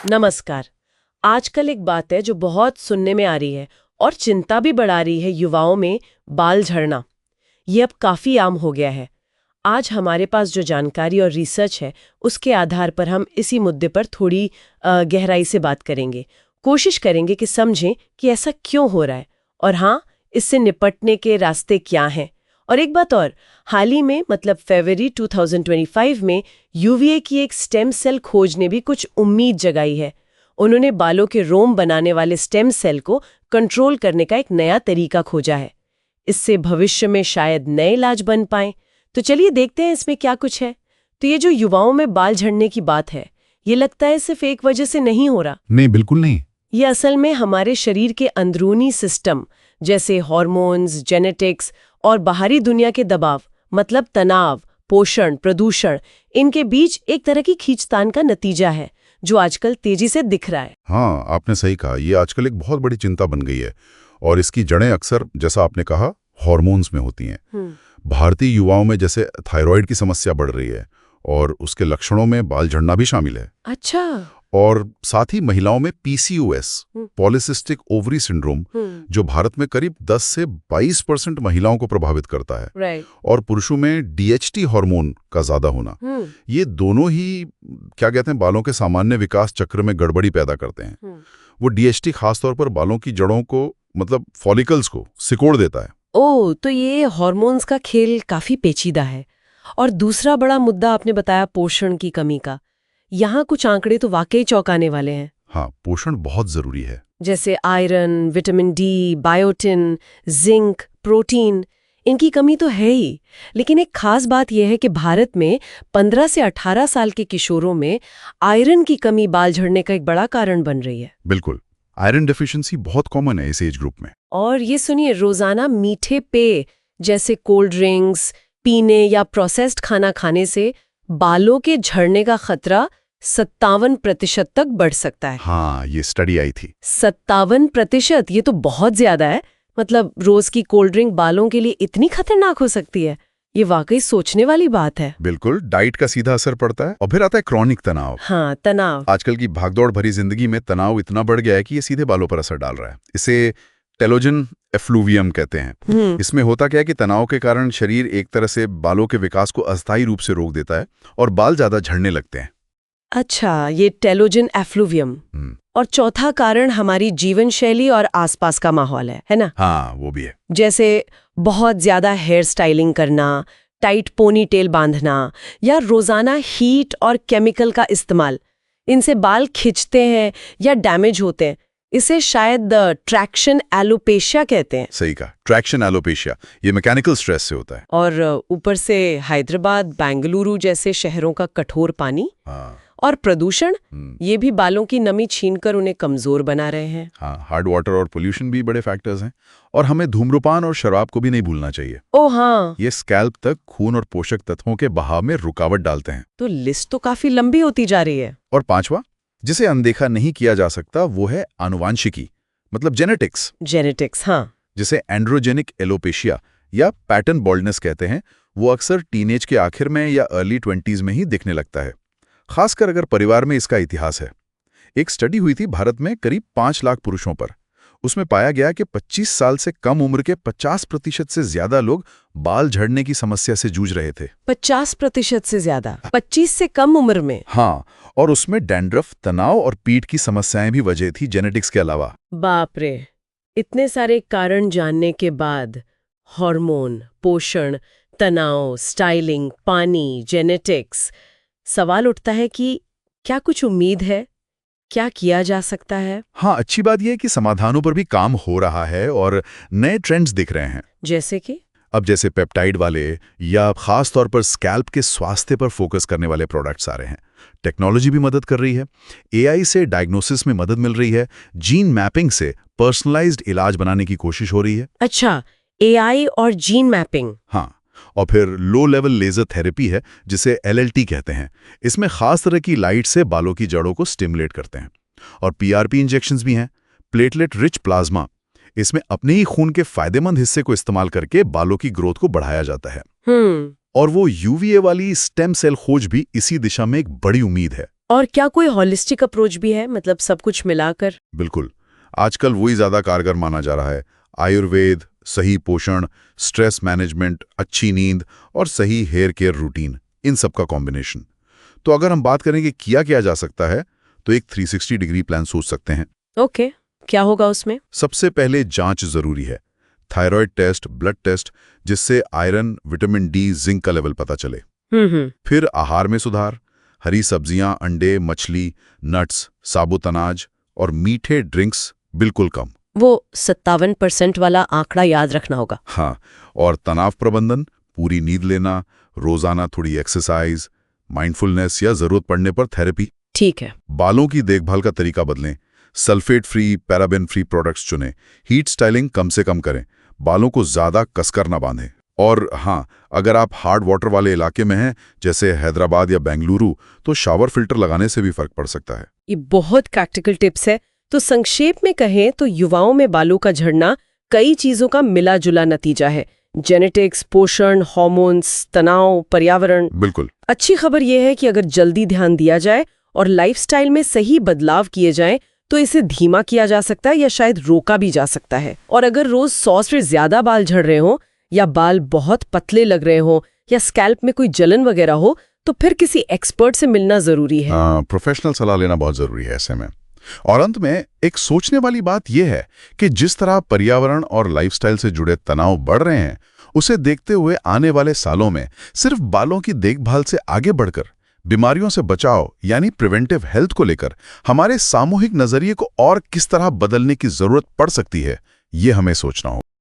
नमस्कार। आजकल एक बात है जो बहुत सुनने में आ रही है और चिंता भी बढ़ा रही है, युवाओं में बाल झड़ना। ये अब काफी आम हो गया है। आज हमारे पास जो जानकारी और रिसर्च है उसके आधार पर हम इसी मुद्दे पर थोड़ी गहराई से बात करेंगे। कोशिश करेंगे कि समझें कि ऐसा क्यों हो रहा है और हाँ, इससे निपटने के रास्ते क्या हैं। और एक बात और, हाल ही में मतलब फरवरी 2025 में यूवीए की एक स्टेम सेल खोज ने भी कुछ उम्मीद जगाई है। उन्होंने बालों के रोम बनाने वाले स्टेम सेल को कंट्रोल करने का एक नया तरीका खोजा है। इससे भविष्य में शायद नए इलाज बन पाएं। तो चलिए देखते हैं इसमें क्या कुछ है। तो ये जो युवाओं में बाल झड़ने की बात है, ये लगता है सिर्फ एक वजह से नहीं हो रहा। नहीं, बिल्कुल नहीं। ये असल में हमारे शरीर के अंदरूनी सिस्टम जैसे हार्मोन्स, जेनेटिक्स और बाहरी दुनिया के दबाव मतलब तनाव, पोषण, प्रदूषण, इनके बीच एक तरह की खींचतान का नतीजा है जो आजकल तेजी से दिख रहा है। हाँ, आपने सही कहा। ये आजकल एक बहुत बड़ी चिंता बन गई है और इसकी जड़ें अक्सर, जैसा आपने कहा, हार्मोन्स में होती हैं। भारतीय युवाओं में जैसे थायराइड की समस्या बढ़ रही है और उसके लक्षणों में बाल झड़ना भी शामिल है। अच्छा। और साथ ही महिलाओं में पीसीओएस, पॉलीसिस्टिक ओवरी सिंड्रोम, जो भारत में करीब 10 से 22% महिलाओं को प्रभावित करता है। और पुरुषों में डीएचटी हार्मोन का ज्यादा होना। ये दोनों ही क्या कहते हैं, बालों के सामान्य विकास चक्र में गड़बड़ी पैदा करते हैं। वो डीएचटी खासतौर पर बालों की जड़ों को, मतलब फॉलिकल्स को सिकोड़ देता है। ओह, तो ये हार्मोन्स का खेल काफी पेचीदा है। और दूसरा बड़ा मुद्दा आपने बताया पोषण की कमी का। यहाँ कुछ आंकड़े तो वाकई चौंकाने वाले हैं। हाँ, पोषण बहुत जरूरी है। जैसे iron, vitamin D, biotin, zinc, protein, इनकी कमी तो है ही। लेकिन एक खास बात यह है कि भारत में 15 से 18 साल के किशोरों में आयरन की कमी बाल झड़ने का एक बड़ा कारण बन रही है। बिल्कुल, आयरन डेफिशिएंसी बहुत कॉमन है इस एज ग्रुप में। और ये सुनिए, रोजाना मीठे पेय जैसे कोल्ड ड्रिंक्स पीने या प्रोसेस्ड खाना खाने से बालों के झड़ने का खतरा 57% तक बढ़ सकता है। हाँ, ये स्टडी आई थी। 57%, ये तो बहुत ज्यादा है। मतलब रोज की कोल्ड ड्रिंक बालों के लिए इतनी खतरनाक हो सकती है? ये वाकई सोचने वाली बात है। बिल्कुल, डाइट का सीधा असर पड़ता है। और फिर आता है क्रॉनिक तनाव। हाँ, तनाव। आजकल की भागदौड़ भरी जिंदगी में तनाव इतना बढ़ गया है कि ये सीधे बालों पर असर डाल रहा है। इसे टेलोजन एफ्लूवियम कहते हैं। इसमें होता क्या है कि तनाव के कारण शरीर एक तरह से बालों के विकास को अस्थायी रूप से रोक देता है और बाल ज्यादा झड़ने लगते हैं। अच्छा, ये टेलोजन एफ्लूवियम। और चौथा कारण हमारी जीवन शैली और आसपास का माहौल है ना? हाँ, वो भी है। जैसे बहुत ज्यादा हेयर स्टाइलिंग करना, टाइट पोनी टेल बांधना या रोजाना हीट और केमिकल का इस्तेमाल, इनसे बाल खिंचते हैं या डैमेज होते हैं। इसे शायद ट्रैक्शन एलोपेशिया कहते हैं। सही कहा, ट्रैक्शन एलोपेशिया। ये मैकेनिकल स्ट्रेस से होता है। और ऊपर से हैदराबाद, बेंगलुरु जैसे शहरों का कठोर पानी और प्रदूषण, ये भी बालों की नमी छीनकर उन्हें कमजोर बना रहे हैं। हाँ, हार्ड वाटर और पोल्यूशन भी बड़े फैक्टर्स हैं। और हमें धूम्रपान और शराब को भी नहीं भूलना चाहिए। ओह हाँ, ये स्कैल्प तक खून और पोषक तत्वों के बहाव में रुकावट डालते हैं। तो लिस्ट तो काफी लंबी होती जा रही है। और पांचवा, जिसे अनदेखा नहीं किया जा सकता, वो है आनुवांशिकी, मतलब जेनेटिक्स। जेनेटिक्स, हाँ। जिसे एंड्रोजेनिक एलोपेशिया या पैटर्न बॉल्डनेस कहते हैं। वो अक्सर टीनेज के आखिर में या अर्ली 20s में ही दिखने लगता है, खासकर अगर परिवार में इसका इतिहास है। एक स्टडी हुई थी भारत में करीब 5 लाख पुरुषों पर। उसमें पाया गया कि 25 साल से कम उम्र के 50% से ज्यादा लोग बाल झड़ने की समस्या से जूझ रहे थे। 50% से ज्यादा 25 से कम उम्र में? हाँ, और उसमें डैंड्रफ, तनाव और पीठ की समस्याएं भी वजह थी, जेनेटिक्स के अलावा। बाप रे, इतने सारे कारण जानने के बाद हार्मोन, पोषण, तनाव, स्टाइलिंग, पानी, जेनेटिक्स, सवाल उठता है कि क्या कुछ उम्मीद है? क्या किया जा सकता है? हाँ, अच्छी बात यह है कि समाधानों पर भी काम हो रहा है और नए ट्रेंड्स दिख रहे हैं। जैसे कि अब जैसे पेप्टाइड वाले या खास तौर पर स्कैल्प के स्वास्थ्य पर फोकस करने वाले प्रोडक्ट्स आ रहे हैं। टेक्नोलॉजी भी मदद कर रही है। एआई से डायग्नोसिस में मदद मिल रही है। जीन मैपिंग से पर्सनलाइज्ड इलाज बनाने की कोशिश हो रही है। अच्छा, एआई और जीन मैपिंग। हाँ, और फिर लो लेवल लेजर थेरेपी है जिसे एलएलटी कहते हैं। इसमें खास तरह की लाइट से बालों की जड़ों को स्टिमुलेट करते हैं। और पीआरपी इंजेक्शंस भी हैं, प्लेटलेट रिच प्लाज्मा। इसमें अपने ही खून के फायदेमंद हिस्से को इस्तेमाल करके बालों की ग्रोथ को बढ़ाया जाता है। और वो यूवीए वाली स्टेम सेल खोज भी इसी दिशा में एक बड़ी उम्मीद है। और क्या कोई हॉलिस्टिक अप्रोच भी है, मतलब सब कुछ मिलाकर? बिल्कुल। आजकल वही ज्यादा कारगर माना जा रहा है। आयुर्वेद, सही पोषण, स्ट्रेस मैनेजमेंट, अच्छी नींद और सही हेयर केयर रूटीन, इन सब का कॉम्बिनेशन। तो अगर हम बात करें कि किया जा सकता है, तो एक 360 डिग्री प्लान सोच सकते हैं। ओके, क्या होगा उसमें? सबसे पहले जांच जरूरी है। थायराइड टेस्ट, ब्लड टेस्ट, जिससे आयरन, विटामिन डी, जिंक का लेवल पता चले। फिर आहार में सुधार, हरी सब्जियां, अंडे, मछली, नट्स, साबुत अनाज और मीठे ड्रिंक्स बिल्कुल कम। वो 57% वाला आंकड़ा याद रखना होगा। हाँ, और तनाव प्रबंधन, पूरी नींद लेना, रोजाना थोड़ी एक्सरसाइज, माइंडफुलनेस या जरूरत पड़ने पर थेरेपी। ठीक है। बालों की देखभाल का तरीका बदलें, sulphate free, paraben free products चुनें, हीट स्टाइलिंग कम से कम करें, बालों को ज्यादा कसकर ना बांधें। और हाँ, अगर आप हार्ड वाटर वाले इलाके में हैं, जैसे हैदराबाद या बेंगलुरु, तो शावर फिल्टर लगाने से भी फर्क पड़ सकता है। ये बहुत प्रैक्टिकल टिप्स है। तो संक्षेप में कहें तो युवाओं में बालों का झड़ना कई चीजों का मिला जुला नतीजा है। जेनेटिक्स, पोषण, हार्मोन्स, तनाव, पर्यावरण। बिल्कुल। अच्छी खबर यह है कि अगर जल्दी ध्यान दिया जाए और लाइफस्टाइल में सही बदलाव किए जाएं, तो इसे धीमा किया जा सकता है या शायद रोका भी जा सकता है। और अगर रोज 100 से ज्यादा बाल झड़ रहे हो, या बाल बहुत पतले लग रहे हो, या स्कैल्प में कोई जलन वगैरह हो, तो फिर किसी एक्सपर्ट से मिलना जरूरी है। प्रोफेशनल सलाह लेना बहुत जरूरी है ऐसे में। और अंत में एक सोचने वाली बात यह है कि जिस तरह पर्यावरण और लाइफस्टाइल से जुड़े तनाव बढ़ रहे हैं, उसे देखते हुए आने वाले सालों में सिर्फ बालों की देखभाल से आगे बढ़कर बीमारियों से बचाव यानी प्रिवेंटिव हेल्थ को लेकर हमारे सामूहिक नजरिए को और किस तरह बदलने की जरूरत पड़ सकती है, ये हमें सोचना होगा।